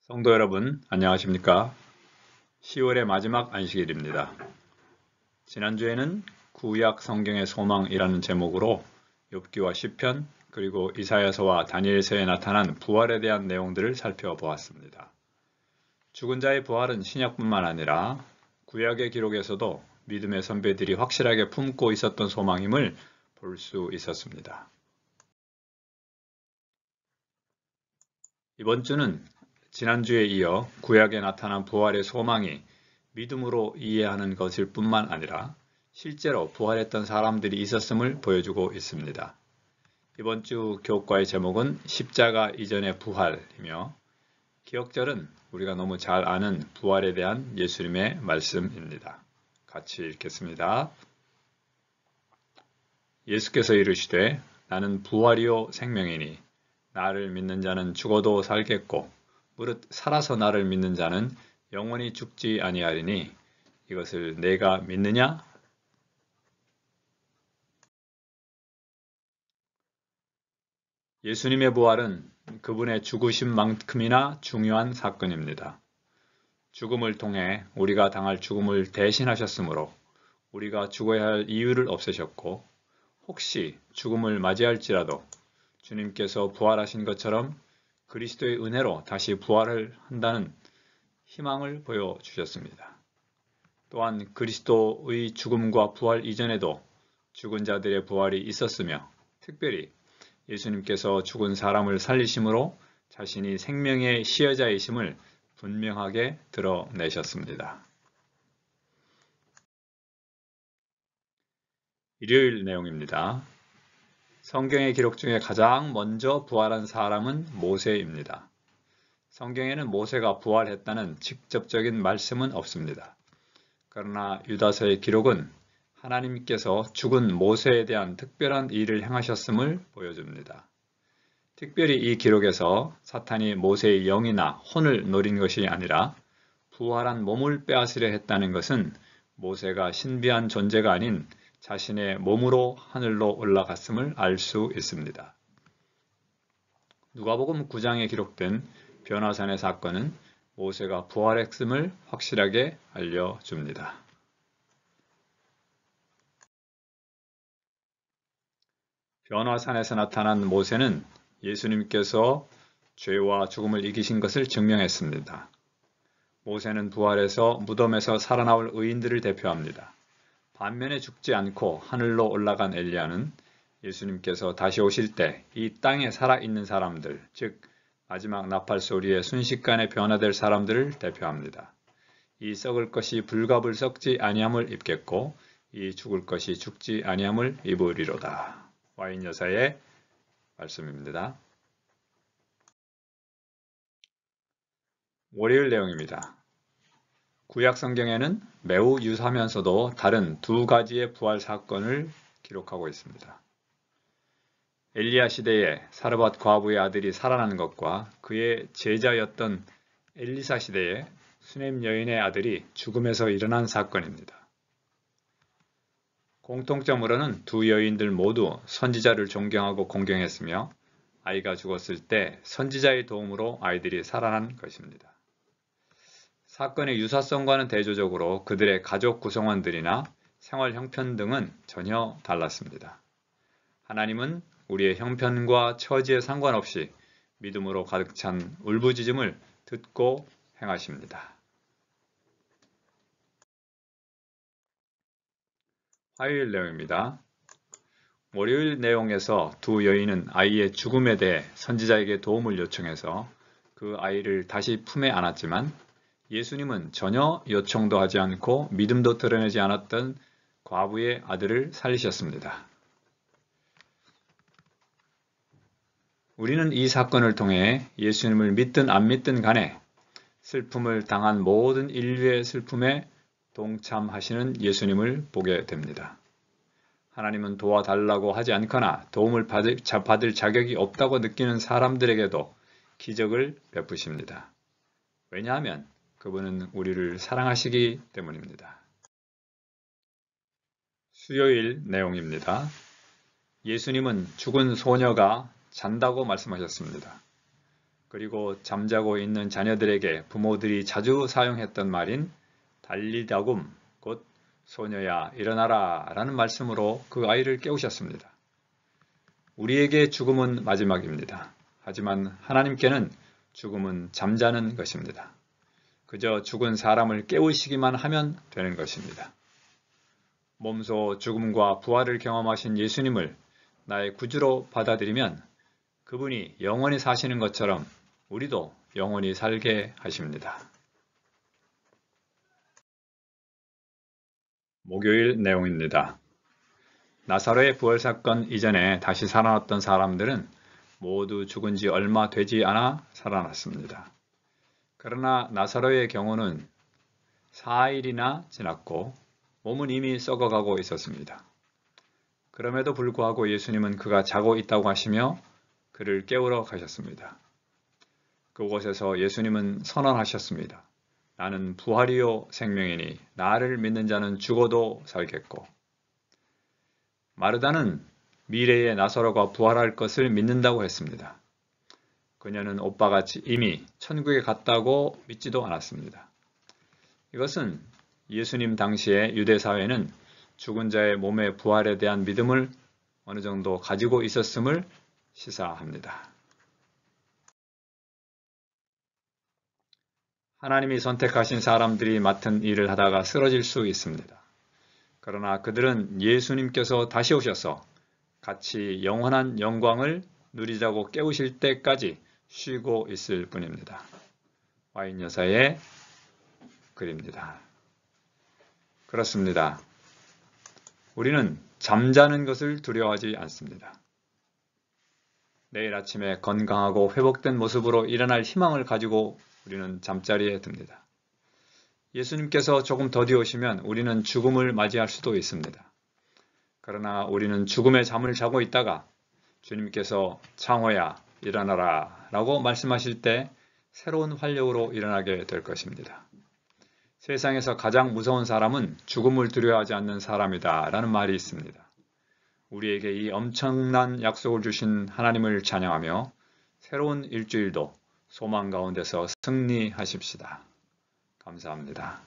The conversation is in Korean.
성도 여러분, 안녕하십니까? 10월의 마지막 안식일입니다. 지난주에는 구약 성경의 소망이라는 제목으로 욥기와 시편, 그리고 이사야서와 다니엘서에 나타난 부활에 대한 내용들을 살펴보았습니다. 죽은 자의 부활은 신약뿐만 아니라 구약의 기록에서도 믿음의 선배들이 확실하게 품고 있었던 소망임을 볼 수 있었습니다. 이번 주는 지난주에 이어 구약에 나타난 부활의 소망이 믿음으로 이해하는 것일 뿐만 아니라 실제로 부활했던 사람들이 있었음을 보여주고 있습니다. 이번 주 교과의 제목은 십자가 이전의 부활이며 기억절은 우리가 너무 잘 아는 부활에 대한 예수님의 말씀입니다. 같이 읽겠습니다. 예수께서 이르시되 나는 부활이요 생명이니 나를 믿는 자는 죽어도 살겠고 무릇 살아서 나를 믿는 자는 영원히 죽지 아니하리니 이것을 내가 믿느냐? 예수님의 부활은 그분의 죽으심만큼이나 중요한 사건입니다. 죽음을 통해 우리가 당할 죽음을 대신하셨으므로 우리가 죽어야 할 이유를 없애셨고 혹시 죽음을 맞이할지라도 주님께서 부활하신 것처럼 그리스도의 은혜로 다시 부활을 한다는 희망을 보여주셨습니다. 또한 그리스도의 죽음과 부활 이전에도 죽은 자들의 부활이 있었으며 특별히 예수님께서 죽은 사람을 살리심으로 자신이 생명의 시여자이심을 분명하게 드러내셨습니다. 일요일 내용입니다. 성경의 기록 중에 가장 먼저 부활한 사람은 모세입니다. 성경에는 모세가 부활했다는 직접적인 말씀은 없습니다. 그러나 유다서의 기록은 하나님께서 죽은 모세에 대한 특별한 일을 행하셨음을 보여줍니다. 특별히 이 기록에서 사탄이 모세의 영이나 혼을 노린 것이 아니라 부활한 몸을 빼앗으려 했다는 것은 모세가 신비한 존재가 아닌 자신의 몸으로 하늘로 올라갔음을 알 수 있습니다. 누가복음 9장에 기록된 변화산의 사건은 모세가 부활했음을 확실하게 알려줍니다. 변화산에서 나타난 모세는 예수님께서 죄와 죽음을 이기신 것을 증명했습니다. 모세는 부활해서 무덤에서 살아나올 의인들을 대표합니다. 반면에 죽지 않고 하늘로 올라간 엘리야는 예수님께서 다시 오실 때 이 땅에 살아있는 사람들, 즉 마지막 나팔 소리에 순식간에 변화될 사람들을 대표합니다. 이 썩을 것이 불갑을 썩지 아니함을 입겠고 이 죽을 것이 죽지 아니함을 입으리로다. 와인 여사의 말씀입니다. 월요일 내용입니다. 구약 성경에는 매우 유사하면서도 다른 두 가지의 부활 사건을 기록하고 있습니다. 엘리야 시대에 사르밧 과부의 아들이 살아난 것과 그의 제자였던 엘리사 시대에 수넴 여인의 아들이 죽음에서 일어난 사건입니다. 공통점으로는 두 여인들 모두 선지자를 존경하고 공경했으며 아이가 죽었을 때 선지자의 도움으로 아이들이 살아난 것입니다. 사건의 유사성과는 대조적으로 그들의 가족 구성원들이나 생활 형편 등은 전혀 달랐습니다. 하나님은 우리의 형편과 처지에 상관없이 믿음으로 가득 찬 울부짖음을 듣고 행하십니다. 화요일 내용입니다. 월요일 내용에서 두 여인은 아이의 죽음에 대해 선지자에게 도움을 요청해서 그 아이를 다시 품에 안았지만 예수님은 전혀 요청도 하지 않고 믿음도 드러내지 않았던 과부의 아들을 살리셨습니다. 우리는 이 사건을 통해 예수님을 믿든 안 믿든 간에 슬픔을 당한 모든 인류의 슬픔에 동참하시는 예수님을 보게 됩니다. 하나님은 도와달라고 하지 않거나 도움을 받을 자격이 없다고 느끼는 사람들에게도 기적을 베푸십니다. 왜냐하면 그분은 우리를 사랑하시기 때문입니다. 수요일 내용입니다. 예수님은 죽은 소녀가 잔다고 말씀하셨습니다. 그리고 잠자고 있는 자녀들에게 부모들이 자주 사용했던 말인 달리다굼, 곧 소녀야 일어나라 라는 말씀으로 그 아이를 깨우셨습니다. 우리에게 죽음은 마지막입니다. 하지만 하나님께는 죽음은 잠자는 것입니다. 그저 죽은 사람을 깨우시기만 하면 되는 것입니다. 몸소 죽음과 부활을 경험하신 예수님을 나의 구주로 받아들이면 그분이 영원히 사시는 것처럼 우리도 영원히 살게 하십니다. 목요일 내용입니다. 나사로의 부활 사건 이전에 다시 살아났던 사람들은 모두 죽은 지 얼마 되지 않아 살아났습니다. 그러나 나사로의 경우는 4일이나 지났고 몸은 이미 썩어가고 있었습니다. 그럼에도 불구하고 예수님은 그가 자고 있다고 하시며 그를 깨우러 가셨습니다. 그곳에서 예수님은 선언하셨습니다. 나는 부활이요 생명이니 나를 믿는 자는 죽어도 살겠고, 마르다는 미래의 나사로가 부활할 것을 믿는다고 했습니다. 그녀는 오빠가 이미 천국에 갔다고 믿지도 않았습니다. 이것은 예수님 당시의 유대사회는 죽은 자의 몸의 부활에 대한 믿음을 어느 정도 가지고 있었음을 시사합니다. 하나님이 선택하신 사람들이 맡은 일을 하다가 쓰러질 수 있습니다. 그러나 그들은 예수님께서 다시 오셔서 같이 영원한 영광을 누리자고 깨우실 때까지 쉬고 있을 뿐입니다. 와인 여사의 글입니다. 그렇습니다. 우리는 잠자는 것을 두려워하지 않습니다. 내일 아침에 건강하고 회복된 모습으로 일어날 희망을 가지고 우리는 잠자리에 듭니다. 예수님께서 조금 더디 오시면 우리는 죽음을 맞이할 수도 있습니다. 그러나 우리는 죽음의 잠을 자고 있다가 주님께서 창호야 일어나라 라고 말씀하실 때 새로운 활력으로 일어나게 될 것입니다. 세상에서 가장 무서운 사람은 죽음을 두려워하지 않는 사람이다 라는 말이 있습니다. 우리에게 이 엄청난 약속을 주신 하나님을 찬양하며 새로운 일주일도 소망 가운데서 승리하십시다. 감사합니다.